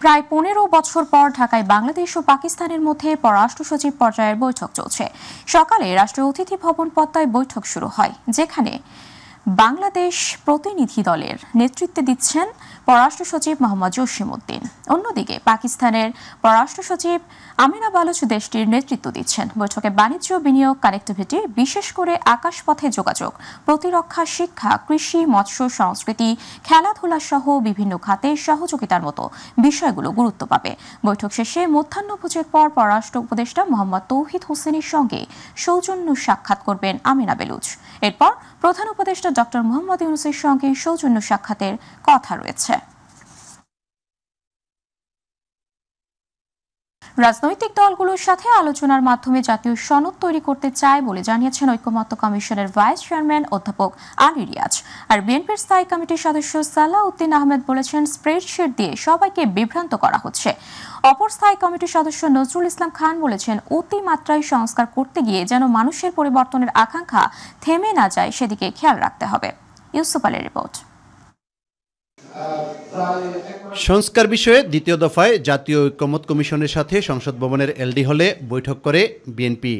প্রায় 15 বছর পর ঢাকায় বাংলাদেশ ও পাকিস্তানের মধ্যে পররাষ্ট্র সচিব পর্যায়ের বৈঠক চলছে। সকালে রাষ্ট্রীয় অতিথি ভবন পদ্মায় বৈঠক শুরু হয়, যেখানে বাংলাদেশ প্রতিনিধি দলের নেতৃত্বে দিচ্ছেন পররাষ্ট্র সচিব মোহাম্মদ জসিমউদ্দিন। অন্যদিকে পাকিস্তানের পররাষ্ট্র সচিব আমিনা বালুচ দেশটির নেতৃত্ব দিচ্ছেন। বৈঠকে বাণিজ্য, বিনিয়োগ, কানেক্টিভিটি, বিশেষ করে আকাশপথে যোগাযোগ, প্রতিরক্ষা, শিক্ষা, কৃষি, মৎস্য, সংস্কৃতি, খেলাধুলা সহ বিভিন্ন খাতে সহযোগিতার মতো বিষয়গুলো গুরুত্ব পাবে। বৈঠক শেষে মধ্যাহ্নভোজের পর পররাষ্ট্র উপদেষ্টা মোহাম্মদ তৌহিদ হোসেনের সঙ্গে সৌজন্য সাক্ষাৎ করবেন আমিনা বালুচ। এরপর প্রধান উপদেষ্টা ডক্টর মোহাম্মদ ইউনূসের সঙ্গে সৌজন্য সাক্ষাতের কথা রয়েছে। রাজনৈতিক দলগুলোর সাথে আলোচনার মাধ্যমে জাতীয় সনদ তৈরি করতে চায় বলে জানিয়েছেন ঐকমত্য কমিশনের ভাইস চেয়ারম্যান অধ্যাপক আলী রিয়াজ। আর বিএনপির স্থায়ী কমিটির সদস্য সালাউদ্দিন আহমেদ বলেছেন, স্প্রেডশিট দিয়ে সবাইকে বিভ্রান্ত করা হচ্ছে। অপর স্থায়ী কমিটির সদস্য নজরুল ইসলাম খান বলেছেন, অতিমাত্রায় সংস্কার করতে গিয়ে যেন মানুষের পরিবর্তনের আকাঙ্ক্ষা থেমে না যায়, সেদিকে খেয়াল রাখতে হবে। ইউসুফ আলীর রিপোর্ট। সংস্কার বিষয়ে দ্বিতীয় দফায় জাতীয় ঐকমত্য কমিশনের সাথে সংসদ ভবনের এলডি হলে বৈঠক করে বিএনপি।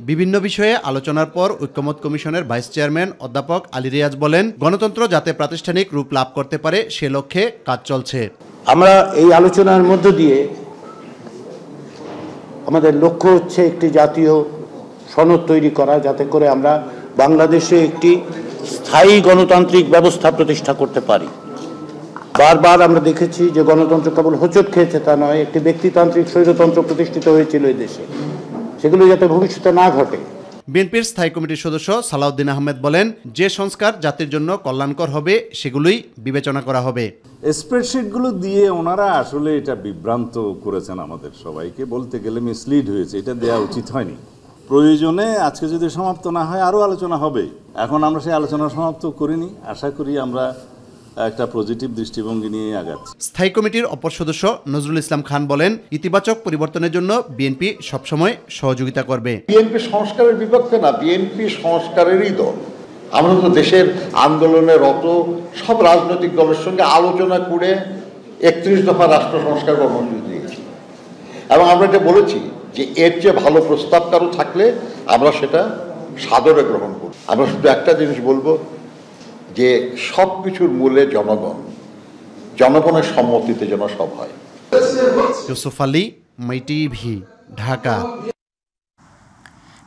বিভিন্ন বিষয়ে আলোচনার পর ঐকমত্য কমিশনের ভাইস চেয়ারম্যান অধ্যাপক আলী রিয়াজ বলেন, গণতন্ত্র যাতে প্রাতিষ্ঠানিক রূপ লাভ করতে পারে সে লক্ষ্যে কাজ চলছে। আমরা এই আলোচনার মধ্য দিয়ে আমাদের লক্ষ্য হচ্ছে একটি জাতীয় সনদ তৈরি করা, যাতে করে আমরা বাংলাদেশে একটি স্থায়ী গণতান্ত্রিক ব্যবস্থা প্রতিষ্ঠা করতে পারি। বারবার আমরা দেখেছি যে গণতন্ত্র কেবল হোঁচট খেয়েছে তা নয়, একটি ব্যক্তিতান্ত্রিক স্বৈরতন্ত্র প্রতিষ্ঠিত হয়েছিল এই দেশে, সেগুলো যাতে ভবিষ্যতে না ঘটে। বিএনপির স্থায়ী কমিটির সদস্য সালাউদ্দিন আহমেদ বলেন, যে সংস্কার জাতির জন্য কল্যাণকর হবে সেগুলোই বিবেচনা করা হবে। স্প্রেডশিটগুলো দিয়ে ওনারা আসলে এটা বিভ্রান্ত করেছেন আমাদের সবাইকে, বলতে গেলে মিসলিড হয়েছে, এটা দেওয়া উচিত হয়নি। প্রয়োজনে আজকে যদি সমাপ্ত না হয় আরও আলোচনা হবে। এখন আমরা সেই আলোচনা সমাপ্ত করিনি, আশা করি আমরা একটা পজিটিভ দৃষ্টিভঙ্গি নিয়ে আগাচ্ছি। স্থায়ী কমিটির অপর সদস্য নজরুল ইসলাম খান বলেন, ইতিবাচক পরিবর্তনের জন্য বিএনপি সবসময় সহযোগিতা করবে। বিএনপি সংস্কারের বিপক্ষে না, বিএনপি সংস্কারেরই দল। আমরা তো দেশের আন্দোলনে রত সব রাজনৈতিক দলের সঙ্গে আলোচনা করে 31 দফা রাষ্ট্র সংস্কার কর্মসূচি দিয়েছি, এবং আমরা এটা বলেছি যে এর চেয়ে ভালো প্রস্তাব কারো থাকলে আমরা সেটা সাদরে গ্রহণ করব। আমরা শুধু একটা জিনিস বলবো যে সব কিছুর মূলে জনগণ, জনগণের সম্মতিতে যেন সব হয়। ইউসুফ আলী, মাই টিভি, ঢাকা।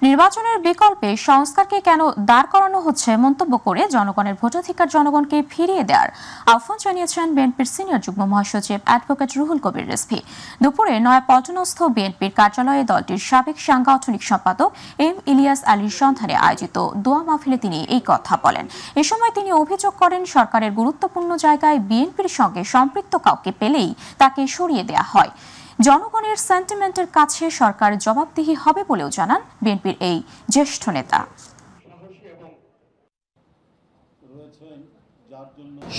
নির্বাচনের বিকল্পে সংস্কারকে কেন দাঁড় করানো হচ্ছে মন্তব্য করে জনগণের ভোটাধিকার জনগণকে ফিরিয়ে দেওয়ার আহ্বান জানিয়েছেন বিএনপির সিনিয়র যুগ্ম মহাসচিব অ্যাডভোকেট রুহুল কবির রিজভী। দুপুরে নয়াপল্টনস্থ বিএনপির কার্যালয়ে দলটির সাবেক সাংগঠনিক সম্পাদক এম ইলিয়াস আলীর সন্ধানে আয়োজিত দোয়া মাহফিলে তিনি এই কথা বলেন। এ সময় তিনি অভিযোগ করেন, সরকারের গুরুত্বপূর্ণ জায়গায় বিএনপির সঙ্গে সম্পৃক্ত কাউকে পেলেই তাকে সরিয়ে দেওয়া হয়। জনগণের সেন্টিমেন্টের কাছে সরকার জবাবদিহি হবে বলেও জানান বিএনপির এই জ্যেষ্ঠ নেতা।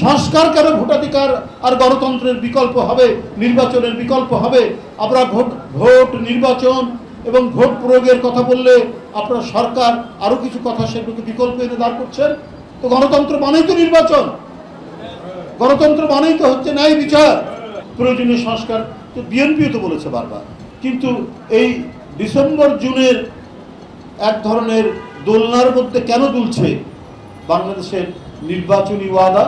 সংস্কার কেন ভোটাধিকার আর গণতন্ত্রের বিকল্প হবে, নির্বাচনের বিকল্প হবে? আমরা ভোট নির্বাচন এবং ভোট প্রয়োগের কথা বললে আপনার সরকার আরো কিছু কথা সেগুলোকে বিকল্প এনে দাঁড় করছেন। তো গণতন্ত্র মানেই তো নির্বাচন, গণতন্ত্র মানেই তো হচ্ছে ন্যায় বিচার। প্রয়োজনীয় সংস্কার তো বিএনপিও তো বলেছে বারবার, কিন্তু এই ডিসেম্বর জুনের এক ধরনের দোলনার মধ্যে কেন দুলছে বাংলাদেশের নির্বাচনী ওয়াদা?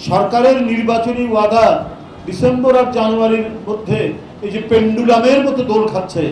সরকারের নির্বাচনী ওয়াদা ডিসেম্বর আর জানুয়ারির মধ্যে এই যে পেন্ডুলামের মতো দোল খাচ্ছে।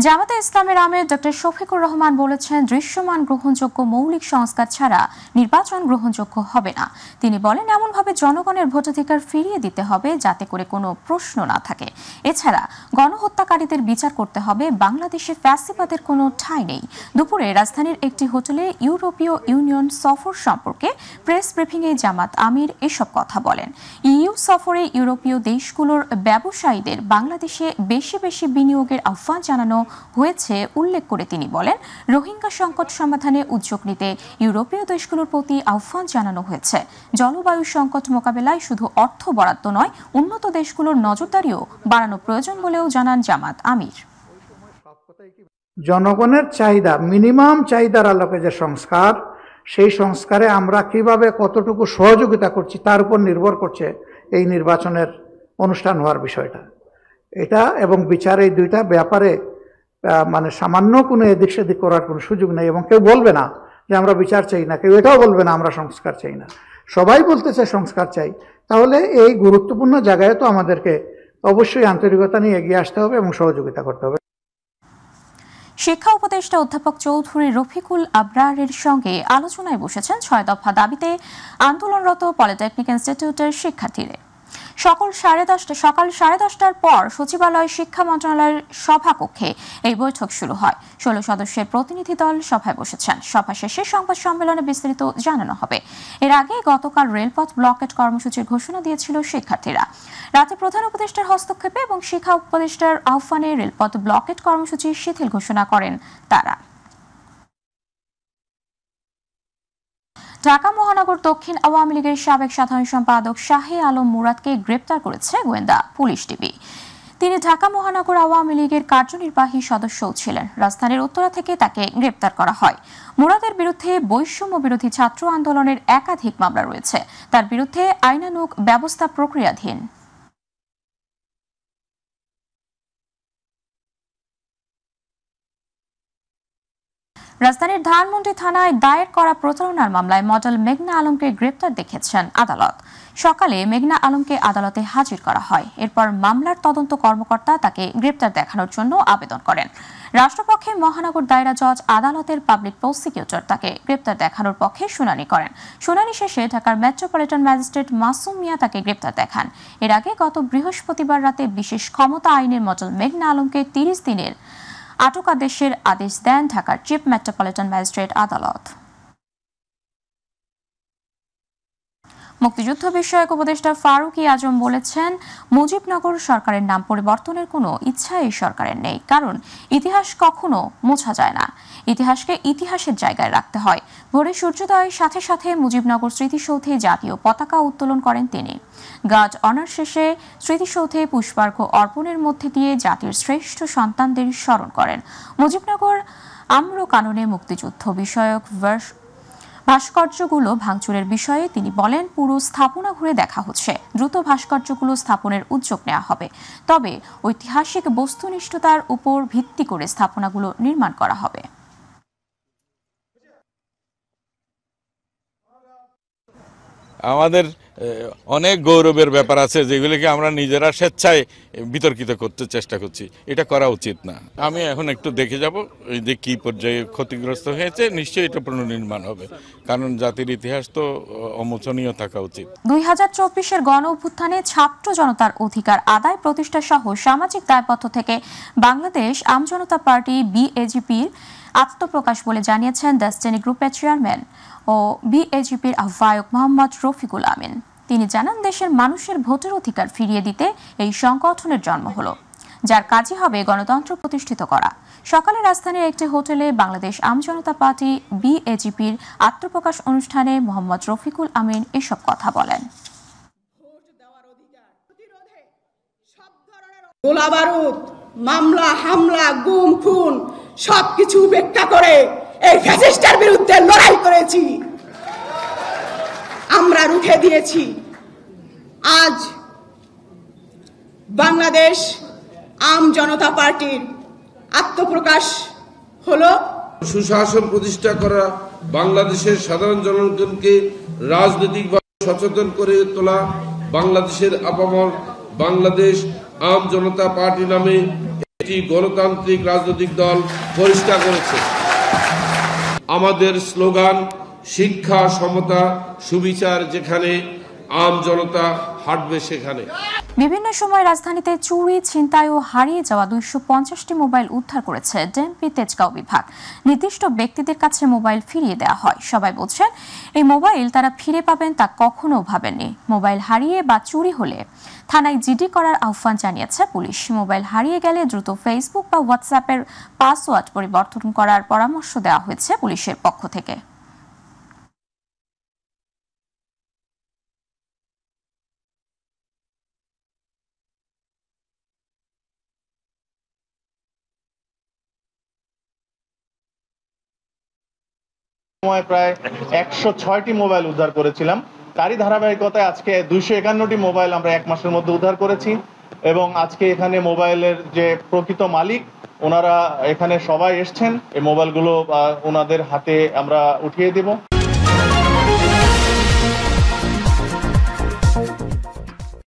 জামাতে ইসলামের আমির ডক্টর শফিকুর রহমান বলেছেন, দৃশ্যমান গ্রহণযোগ্য মৌলিক সংস্কার ছাড়া নির্বাচন গ্রহণযোগ্য হবে না। তিনি বলেন, এমনভাবে জনগণের ভোটাধিকার ফিরিয়ে দিতে হবে যাতে করে কোনো প্রশ্ন না থাকে। এছাড়া গণহত্যাকারীদের বিচার করতে হবে। বাংলাদেশে ফ্যাসিবাদের কোনো ঠাঁই নেই। দুপুরে রাজধানীর একটি হোটেলে ইউরোপীয় ইউনিয়ন সফর সম্পর্কে প্রেস ব্রিফিংয়ে জামাত আমির এসব কথা বলেন। ইইউ সফরে ইউরোপীয় দেশগুলোর ব্যবসায়ীদের বাংলাদেশে বেশি বেশি বিনিয়োগের আহ্বান জানানো হয়েছে উল্লেখ করে তিনি বলেন, রোহিঙ্গা সংকট সমাধানে উদ্যোগ নিতে ইউরোপীয় দেশগুলোর প্রতি আহ্বান জানানো হয়েছে। জলবায়ু সংকট মোকাবেলায় শুধু অর্থ বরাদ্দ নয়, উন্নত দেশগুলোর নজরদারিও বাড়ানো প্রয়োজন বলেও জানান জামাত আমির। জনগণের চাহিদা, মিনিমাম চাহিদার আলোকে যে সংস্কার, সেই সংস্কারে আমরা কিভাবে কতটুকু সহযোগিতা করছি তার উপর নির্ভর করছে এই নির্বাচনের অনুষ্ঠান হওয়ার বিষয়টা। এটা এবং বিচার এই দুইটা ব্যাপারে মানে সামান্য কোনো এদিক সেদিক করার কোনো সুযোগ নেই, এবং কেউ বলবে না যে আমরা বিচার চাই না, কেউ এটাও বলবে না আমরা সংস্কার চাই না। সবাই বলতেছে সংস্কার চাই। তাহলে এই গুরুত্বপূর্ণ জায়গায় তো আমাদেরকে অবশ্যই আন্তরিকতা নিয়ে এগিয়ে আসতে হবে এবং সহযোগিতা করতে হবে। শিক্ষা উপদেষ্টা অধ্যাপক চৌধুরী রফিকুল আবরারের সঙ্গে আলোচনায় বসেছেন 6 দফা দাবিতে আন্দোলনরত পলিটেকনিক ইনস্টিটিউটের শিক্ষার্থীরা। সকাল 10:30টার পর সচিবালয় শিক্ষা মন্ত্রণালয়ের সভাকক্ষে এই বৈঠক শুরু হয়। 16 সদস্যের প্রতিনিধি দল সভায় বসেছেন। সভা শেষে সংবাদ সম্মেলনে বিস্তারিত জানানো হবে। এর আগে গতকাল রেলপথ ব্লকেট কর্মসূচির ঘোষণা দিয়েছিল শিক্ষার্থীরা। রাতে প্রধান উপদেষ্টার হস্তক্ষেপে এবং শিক্ষা উপদেষ্টার আহ্বানে রেলপথ ব্লকেট কর্মসূচি শিথিল ঘোষণা করেন তারা। ঢাকা মহানগর দক্ষিণ আওয়ামী লীগের সাবেক সাধারণ সম্পাদক শাহে আলম মুরাদকে গ্রেপ্তার করেছে গোয়েন্দা পুলিশ টিভি। তিনি ঢাকা মহানগর আওয়ামী লীগের কার্যনির্বাহী সদস্যও ছিলেন। রাজধানীর উত্তরা থেকে তাকে গ্রেপ্তার করা হয়। মুরাদের বিরুদ্ধে বৈষম্য বিরোধী ছাত্র আন্দোলনের একাধিক মামলা রয়েছে। তার বিরুদ্ধে আইনানুগ ব্যবস্থা প্রক্রিয়াধীন। রাজধানীর ধানমন্ডি থানায় দায়ের করা প্রতারণার মামলায় মডেল মেঘনা আলমকে গ্রেপ্তার দেখেছেন আদালত। সকালে মেঘনা আলমকে আদালতে হাজির করা হয়। এরপর মামলার তদন্ত কর্মকর্তা তাকে গ্রেপ্তার দেখানোর জন্য আবেদন করেন। রাষ্ট্রপক্ষে মহানগর দায়রা জজ আদালতের পাবলিক প্রসিকিউটর তাকে গ্রেপ্তার দেখানোর পক্ষে শুনানি করেন। শুনানি শেষে ঢাকার মেট্রোপলিটন ম্যাজিস্ট্রেট মাসুম মিয়া তাকে গ্রেপ্তার দেখান। এর আগে গত বৃহস্পতিবার রাতে বিশেষ ক্ষমতা আইনের মডেল মেঘনা আলমকে 30 দিনের আটকাদেশের আদেশ দেন ঢাকার চিফ মেট্রোপলিটন ম্যাজিস্ট্রেট আদালত। মুক্তিযুদ্ধ বিষয়ক উপদেষ্টা ফারুক আজম বলেছেন, মুজিবনগর সরকারের নাম পরিবর্তনের কোনো ইচ্ছা এই সরকারের নেই, কারণ ইতিহাস কখনো মোছা যায় না। ইতিহাসকে ইতিহাসের জায়গায় রাখতে হয়। ভোরে সূর্যোদয়ের সাথে সাথে মুজিবনগর স্মৃতিসৌধে জাতীয় পতাকা উত্তোলন করেন তিনি। গার্ড অনার শেষে স্মৃতিসৌধে পুষ্পার্ঘ্য অর্পণের মধ্যে দিয়ে জাতির শ্রেষ্ঠ সন্তানদের স্মরণ করেন। মুজিবনগর আম্র কাননে মুক্তিযুদ্ধ বিষয়ক ভাস্কর্যগুলো ভাঙচুরের বিষয়ে তিনি বলেন, পুরো স্থাপনা ঘুরে দেখা হচ্ছে। দ্রুত ভাস্কর্যগুলো স্থাপনের উদ্যোগ নেওয়া হবে। তবে ঐতিহাসিক বস্তুনিষ্ঠতার উপর ভিত্তি করে স্থাপনাগুলো নির্মাণ করা হবে। আমাদের অনেক গৌরবের ব্যাপার আছে যেগুলিকে আমরা নিজেরা স্বেচ্ছায় বিতর্কিত করতে চেষ্টা করছি। এটা করা উচিত না। আমি এখন একটু দেখে যাব যে কি পর্যায়ে ক্ষতিগ্রস্ত হয়েছে। নিশ্চয়ই এটা পুনর্নির্মাণ হবে, কারণ জাতির ইতিহাস তো অমোচনীয় থাকা উচিত। 2024-এর গণ অভ্যুত্থানে ছাত্র জনতার অধিকার আদায় প্রতিষ্ঠা সহ সামাজিক দায়বদ্ধ থেকে বাংলাদেশ আমজনতা পার্টি বিএজিপির আত্মপ্রকাশ বলে জানিয়েছেন ডেস্টিনি গ্রুপের চেয়ারম্যান ও বিএজিপির আহ্বায়ক মোহাম্মদ রফিকুল আমিন। তিনি জানান, দেশের মানুষের ভোটের অধিকার ফিরিয়ে দিতে এই সংগঠনের জন্ম হলো, যার কাজই হবে গণতন্ত্র প্রতিষ্ঠিত করা। সকালে রাজধানীর একটি হোটেলে বাংলাদেশ আমজনতা পার্টি বিএজিপির আত্মপ্রকাশ অনুষ্ঠানে মোহাম্মদ রফিকুল আমিন এসব কথা বলেন। গোলাবারুদ, মামলা হামলা, গুম খুন সবকিছু উপেক্ষা করে এই ফ্যাসিস্টের বিরুদ্ধে লড়াই করেছি, আমরা রুখে দিয়েছি। আজ বাংলাদেশ আম জনতা পার্টির আত্মপ্রকাশ হলো। সুশাসন প্রতিষ্ঠা করা, বাংলাদেশের সাধারণ জনগণকে রাজনৈতিকভাবে সচেতন করে তোলা, বাংলাদেশের আপামর বাংলাদেশ আম জনতা পার্টি নামে একটি গণতান্ত্রিক রাজনৈতিক দল প্রতিষ্ঠা করেছে। আমাদের স্লোগান শিক্ষা, সমতা, সুবিচার, যেখানে আম জনতা হাঁটবে সেখানে। বিভিন্ন সময় রাজধানীতে চুরি, ছিনতাই ও হারিয়ে যাওয়া 250টি মোবাইল উদ্ধার করেছে ডিএমপি তেজগাঁও বিভাগ। নির্দিষ্ট ব্যক্তিদের কাছে মোবাইল ফিরিয়ে দেওয়া হয়। সবাই বলছেন, এই মোবাইল তারা ফিরে পাবেন তা কখনো ভাবেননি। মোবাইল হারিয়ে বা চুরি হলে থানায় জিডি করার আহ্বান জানিয়েছে পুলিশ। মোবাইল হারিয়ে গেলে দ্রুত ফেসবুক বা হোয়াটসঅ্যাপের পাসওয়ার্ড পরিবর্তন করার পরামর্শ দেওয়া হয়েছে পুলিশের পক্ষ থেকে। সময় প্রায় 106টি মোবাইল উদ্ধার করেছিলাম। তারই ধারাবাহিকতায় আজকে 251টি মোবাইল আমরা 1 মাসের মধ্যে উদ্ধার করেছি এবং আজকে এখানে মোবাইলের যে প্রকৃত মালিক ওনারা এখানে সবাই এসছেন। এই মোবাইলগুলো ওনাদের হাতে আমরা উঠিয়ে দেব।